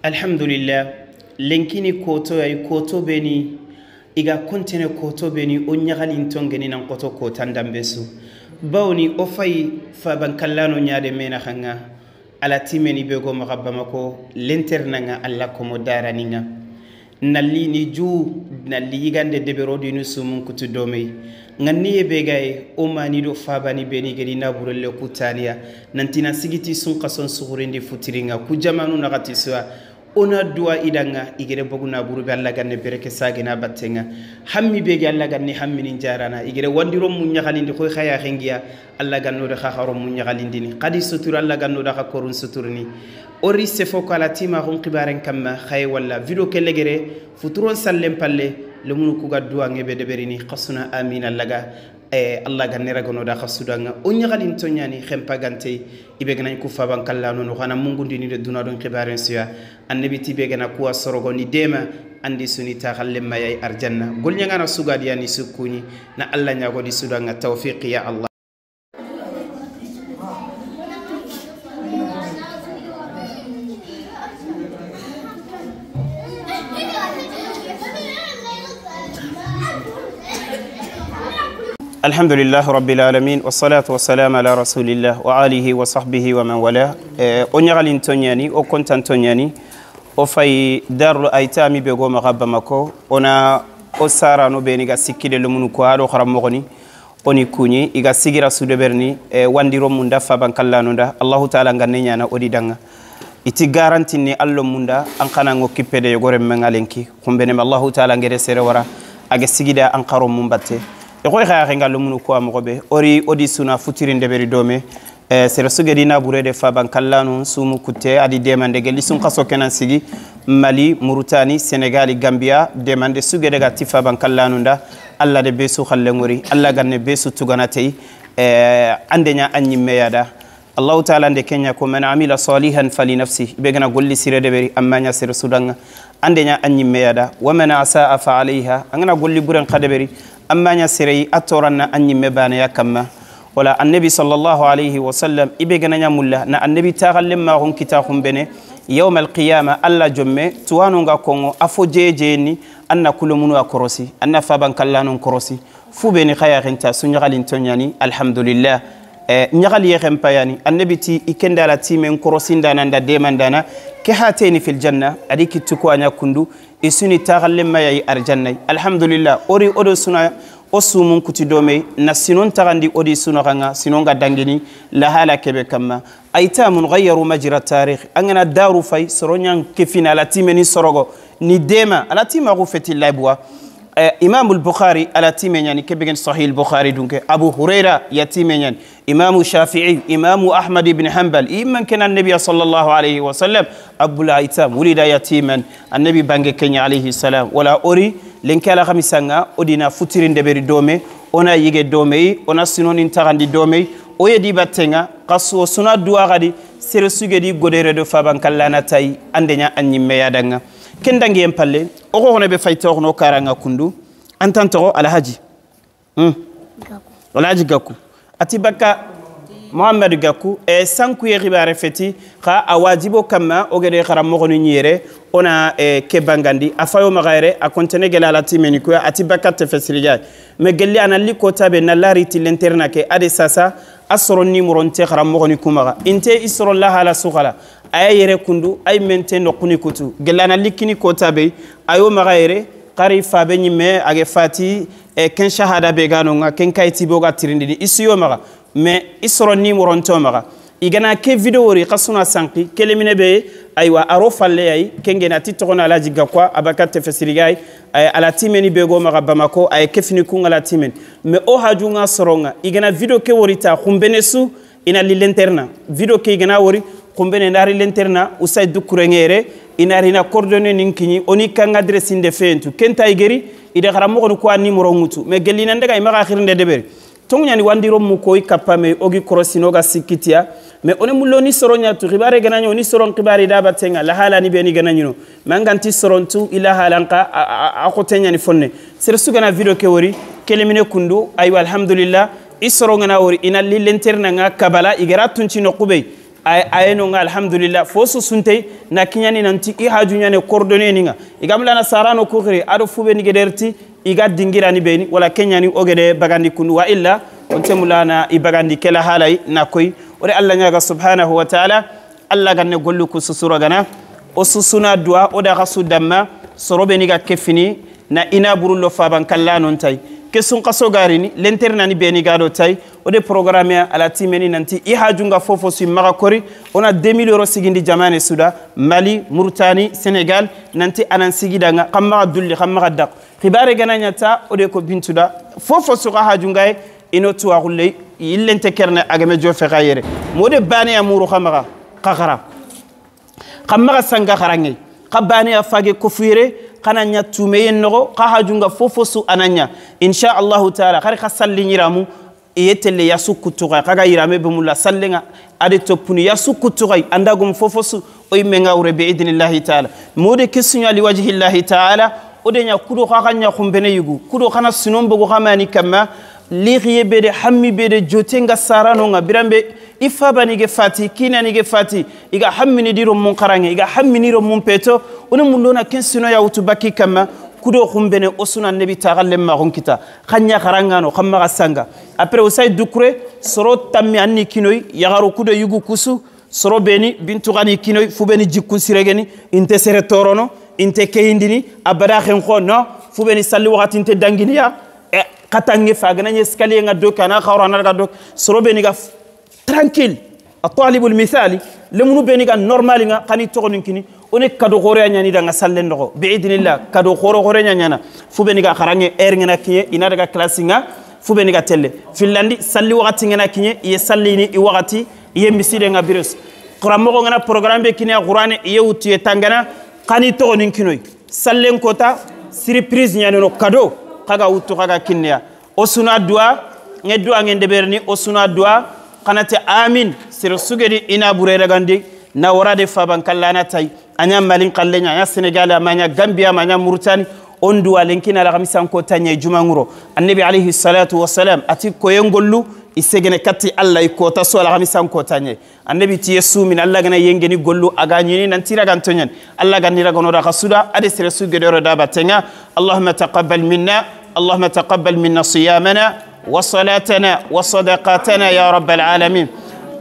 Alhamdulillah, lenkini koto ya koto beni iga kontene koto beni o nyagali ntongeni nan koto kotan dambesu bawni o fay fa bankallano nyaade mena khanga ala timeni bego magabamako lenternanga alla komo daraninga nalli ni ju nalli yigande debero dinu sumun kutu domey nganni e begay o mani do fabani beni gedi naburelle kutaniya nantina sigiti sun qason sugurindi futiringa ku jamanu nagati suwa ona dua idanga igere boguna buru be Allah ganne bereke sagina battenga hammi bege Allah ganne hammini jarana igere wandiro mun nyagalindi koy khaya khengiya Allah ganno de kharo mun nyagalindi ni qadi sutur Allah ganno da korun suturni ori se foko ala tima hon qibaren kamma khay wala video kellegere futuron sallem palle le munu ku gaddu ngebe de berini qasuna amin allaga Allah ganne ragono da khasudanga o nyagalin to nyani khempa gante ibe gnan ku fa bankallano no khana mungundi ni de duna don qibaren suya annabi tibe gana kuwa sorogo ni dema andi suni ta khalle mayay arjanna gol nyangana sugadi yani sukuni na Allah nyago di sudanga tawfiq ya Allah الحمد لله رب العالمين والصلاة والسلام على رسول الله وآله وصحبه ومن والاه أنيغالين تونياني أو كنتان تونياني أو في دار الأيتام بيغو مغابا مكو أنا أسارة نبينيغا سيكيد لمنوكو هارو خرام مغني أني كوني إغا سيغيرا سودبرني وانديرو مندا فابان كالانو دا الله تعالى نغنيانا أودي دانا iti garantini allo munda an kana ngo kippede yogore mengalenki kumbene Allah ta'ala ngere sere wara aga sigida an qaro mumbatte e koy xaxa ngal munu ko am gobe ori odi suna futirinde beri dome sere sugedi na burede fa bankallanu sumu kutte adi demande gelli sun qaso kenan sigi Mali Mauritanie Senegal Gambia demande sugede ga tifa bankallanu nda alla de besu khalle ngori alla ganne besu tuganatei andenya anyi meyada Allah ta'ala ande kenya ko man amila salihan fali nafsi begana golli sirede beri amma nya sir sudanga andenya anyi meyada wa man asaa fa alayha angana golli buran khadeberi amma nya sirei atoranna anyi mebana yakamma wala annabi sallallahu alayhi wa sallam ibegana nya mulla na annabi ta'allem ma hon kitahum bene yawm alqiyama alla jomme tuwanu nga kongo afo jejeni anna kulumunu akorosi anna faban kallanu korosi fu beni khaya renta sunyagalin tonyani alhamdulillah nyagali yexem payani annabi ti ikenda la timen korosinda nanda demandana ke hateni fil janna adiki tuko anya kundu isuni tagalle mayi arjanna alhamdulillah ori odo suna osumun kuti dome na sinon tagandi odi suna kanga sinonga dangini la hala kebe kama aitamun ghayyaru majra tarikh angana daru fay soronyan kefina la timeni sorogo ni dema ala tima go feti labwa إمام البخاري على تيمين يعني كبير صحيح البخاري دونك أبو هريرة يتيمين يعني إمام الشافعي إمام أحمد بن حنبل إمن كان النبي صلى الله عليه وسلم أبو الأيتام ولد يتيما النبي بانج كني عليه السلام ولا أوري لنكالا خمسة أدينا فترين دبر دومي أنا يجي دومي أنا سنون انتقندي دومي ويدي باتنga قصو سنا دوا غادي سيرسوغي دي غوديرو دو فابان كالانا تاي اندنيا اني ميادanga kendangi empalle oko hono be fayto no karanga kundu antanto alhaji alhaji gaku atibaka Muhammad gaku e sanku ye ribare feti kha awajibo kama ogede kharam mo ni nyere ona ke bangandi afayo magaire a kontene gela la timeni ko atibaka te fesriya me gelli anali ko tabe na lariti l'interna ke ade sasa asro ni moronte kharam mo ni kuma inte isro la hala sugala ay yere kundu ay mente no kuni kutu gelana likini ko tabe ayo magaire qari fabe nyime age fati ken shahada be gano nga ken kayti boga tirindi isiyo maga mais isro ni moronto maga igana ke video ri qasuna sanki kelemine be aywa aro falle ay kengena titona alaji gakwa abakate fesirigay ala timeni bego maga bamako ay kefini ku ngala timen mais o hajunga soronga igana video ke worita khumbenesu ina lilenterna video ke igana wori kumbene ndari lenterna usay dukurengere inari na coordonner ninkini oni kan adresse inde fentu kenta igeri ide garamo ko ko numéro ngutu me gelina ndaga ima akhirinde debere tongnya ni wandiro mu koy kapame ogi krosino ga sikitia me one muloni soronya tu ribare gananyo ni soron kibari da batenga la hala ni beni gananyino manganti sorontu ila halanka akotenya ni fonne sersu gana video ke wori kelemine kundu ayu alhamdulillah isoro ngana wori ina li lenterna nga kabala igera tunci no kubey ayeno nga alhamdulillah fosu sunte na kinyani nanti I hajunya ne coordonner ninga igamla na sarano ko khiri ado fube ni gederti iga dingira ni beni wala kenyani ogede bagandi kunu wa illa onte mulana ibagandi kala halai na koy ore Allah nyaga subhanahu wa ta'ala Allah ganne gollu ku susura gana o susuna dua o da gasu damma sorobe ni ga kefini na ina burullo faban kallanon tay kesun qaso garini l'interna ni beni gado tay o de programme ala timeni nanti I hajunga fofo su maga kori ona 2000 euros sigindi jamane suda Mali Mauritanie Sénégal nanti anan sigida nga kamma dulli kamma dak khibare gananya ta o de ko bintuda fofo su hajunga ino tuwa gulle yillente kerne agame jofe khayere mode bani amuru khamaga qaqara khamaga sanga kharangi qabani afage kufire kananya tumeyen nogo qahajunga fofosu ananya insha Allah taala khari khasalli nyiramu yetelle yasukutuga kaga yirame bumulla sallenga ade topuni yasukutuga andagum fofosu oy menga ure bi idnillahi taala mode kisunya li wajhi llahi taala odenya kudo khakanya khumbene yugu kudo khana sinombo go khamani kama ligiye bede hammi bede jotenga sarano nga birambe ifabani ge fati kinani ge fati iga hammini diro mun qarange iga hammini ro mun peto onu mulona kensino ya utubaki kama kudo khumbene osuna nabi tagalle ma honkita khanya kharangano khamma gasanga après osay dukure soro tammi anni kinoy yagaro kudo yugu kusu soro beni bintu gani kinoy fubeni jikku siregeni inte sere torono inte keyindini abada khen khono fubeni salli wakati inte danginiya katange fagana nyeskali nga dokana khawrana ga dok soro beni ga tranquille الطالب المثالي لمنو بينيغا نورماليغا قاني تogoni kini one kado gore nyani da nga sallen do biidnillah kado gore nyana fu beniga kharange er ngena kiye ina daga classinga fu beniga telle finlandi salli wakati ngena kiye ye sallini I wakati ye miside nga virus quramo ngena programme be kini qur'ane ye wuti tangana qani togoni kinoy sallen kota surprise nyani no kado kaga wutu kaga kinnya osuna dua ngedua ngende berni osuna dua kanate amin sir sugedi ina burere gandi na warade faban kallana tay anya malin kallenya anya Senegal amanya Gambia amanya Mauritanie ondu walenkina la kamisan ko tanya jumanguro annabi alayhi salatu wassalam ati ko yengollu isegene katti Allah ko ta so la kamisan ko tanya annabi ti yesu min Allah gana yengeni gollu aga nyini nan tira gantonyen Allah ganira gono da khasuda ade sir sugedi ro da batenga Allahumma taqabbal minna siyamana وصلاتنا وصدقاتنا يا رب العالمين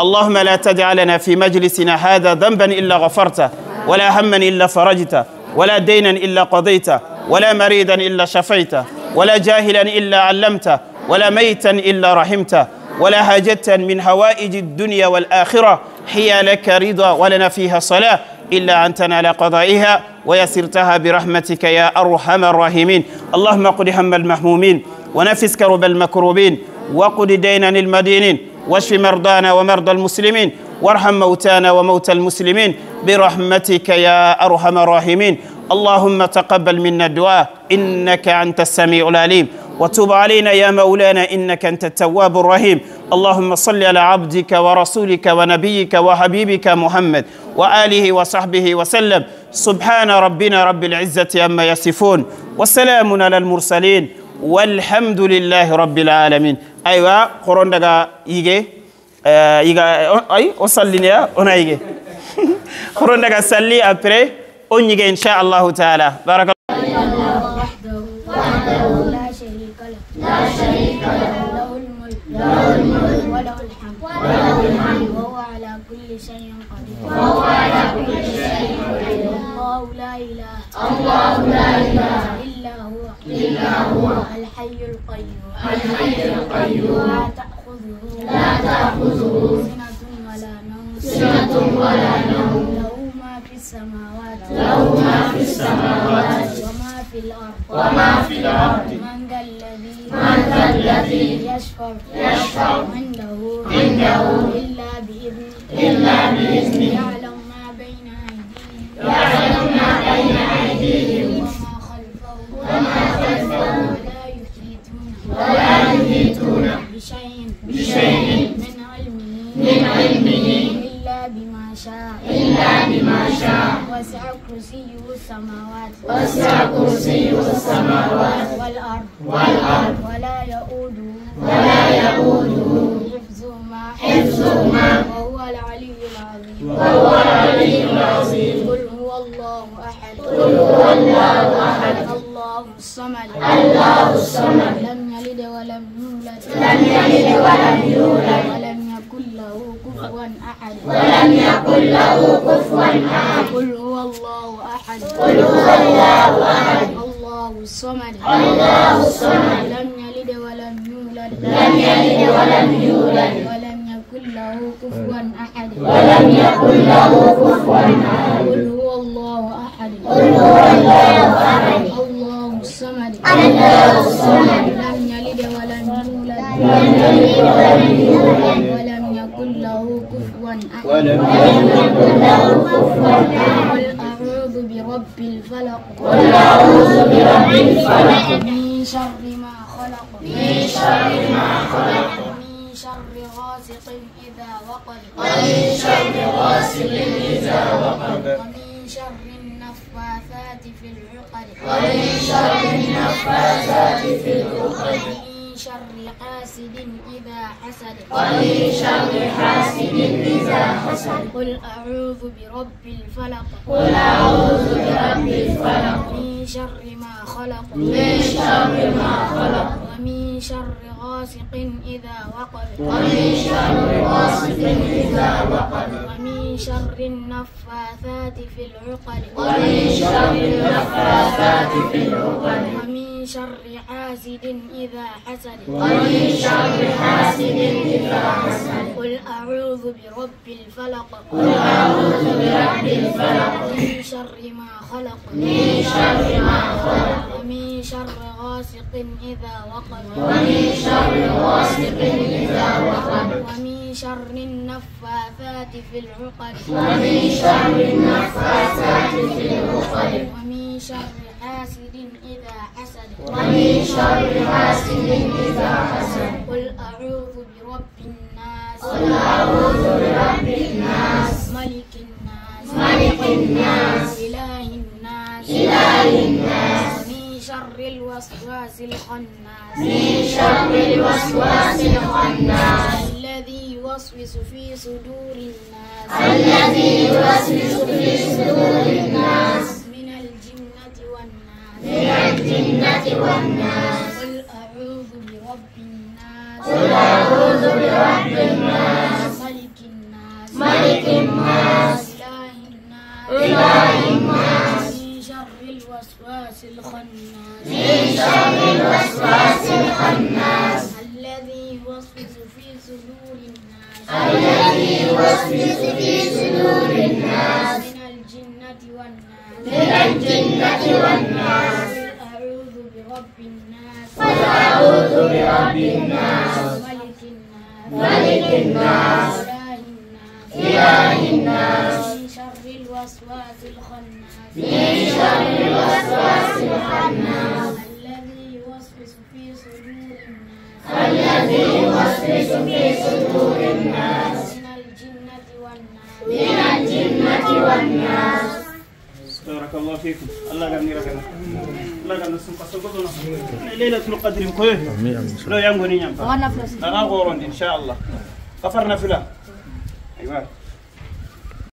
اللهم لا تدع لنا في مجلسنا هذا ذنبا إلا غفرته ولا هما إلا فرجته ولا دينا إلا قضيته ولا مريضا إلا شفيته ولا جاهلا إلا علمته ولا ميتا إلا رحمته ولا حاجة من هوائج الدنيا والآخرة هي لك رضا ولنا فيها صلاة إلا أن تنال قضائها ويسرتها برحمتك يا أرحم الراحمين اللهم قد هم المهمومين ونفس كرب المكروبين وقد دينا المدينين واشف مرضانا ومرضى المسلمين وارحم موتانا وموتى المسلمين برحمتك يا أرحم الراحمين اللهم تقبل منا الدعاء إنك أنت السميع العليم وتب علينا يا مولانا إنك أنت التواب الرحيم اللهم صل على عبدك ورسولك ونبيك وحبيبك محمد وآله وصحبه وسلم سبحان ربنا رب العزة عما يصفون والسلام على المرسلين والحمد لله رب العالمين أيوة قرون دغا يجي أي أصلينا أنا يجي قرون دغا صلي après on يجي إن شاء الله تعالى بارك الله وحده لا شريك له له الملك وله الحمد وهو على كل شيء قدير الله لا إله إلا هو الحي القيوم لا تأخذه سنة ولا نوم له ما في السماوات وما في الأرض من ذا الذي يشفع عنده إلا بإذنه يعلم ما بين أيديهم وما خلفهم ولا يحيطون بشيء من علمه إلا بما شاء وسع كرسيه السماوات والأرض ولا يؤوده حفظهما وهو العلي العظيم قل هو الله أحد الله الصمد لم يلد ولم يولد ولم يكن له كفوا أحد قل هو الله أحد الله الصمد لم يلد ولم يولد ولم يكن له كفوا أحد قل هو الله أحد الله الصمد لم يلد ولم يولد ولم يكن له كفوا أحد قل أعوذ برب الفلق من شر ما خلق من شر غاسق إذا وقب ومن شر النفاثات في العقد ومن شر حاسد إذا حسد قل أعوذ برب الفلق من شر ما خلق ومن شر غاسق إذا وقب ومن شر النفاثات في العقد ومن شر حاسد إذا حسد قل أعوذ برب الفلق من شر ما خلق ومن شر غاسق إذا وقب ومن شر النفاثات في العقد ومن شر حاسد إذا حسد قل أعوذ برب الناس ملك الناس إله الناس من شر الوسواس الخناس الذي يوسوس في صدور الناس من الجنة والناس قل أعوذ برب الناس ملك الناس إله الناس من شر الوسواس الخناس الذي يوسوس في صدور الناس من الجنة والناس أعوذ برب الناس ملك الناس إله الناس من شر الوسواس الخناس الذي يوسوس في صدور الناس من الجنة والناس بارك الله فيكم الله غني ركنا الله غني سنقصنا ليلة القدر كوي لا ينغني نعم انا غورون ان شاء الله غفرنا فلا ايوه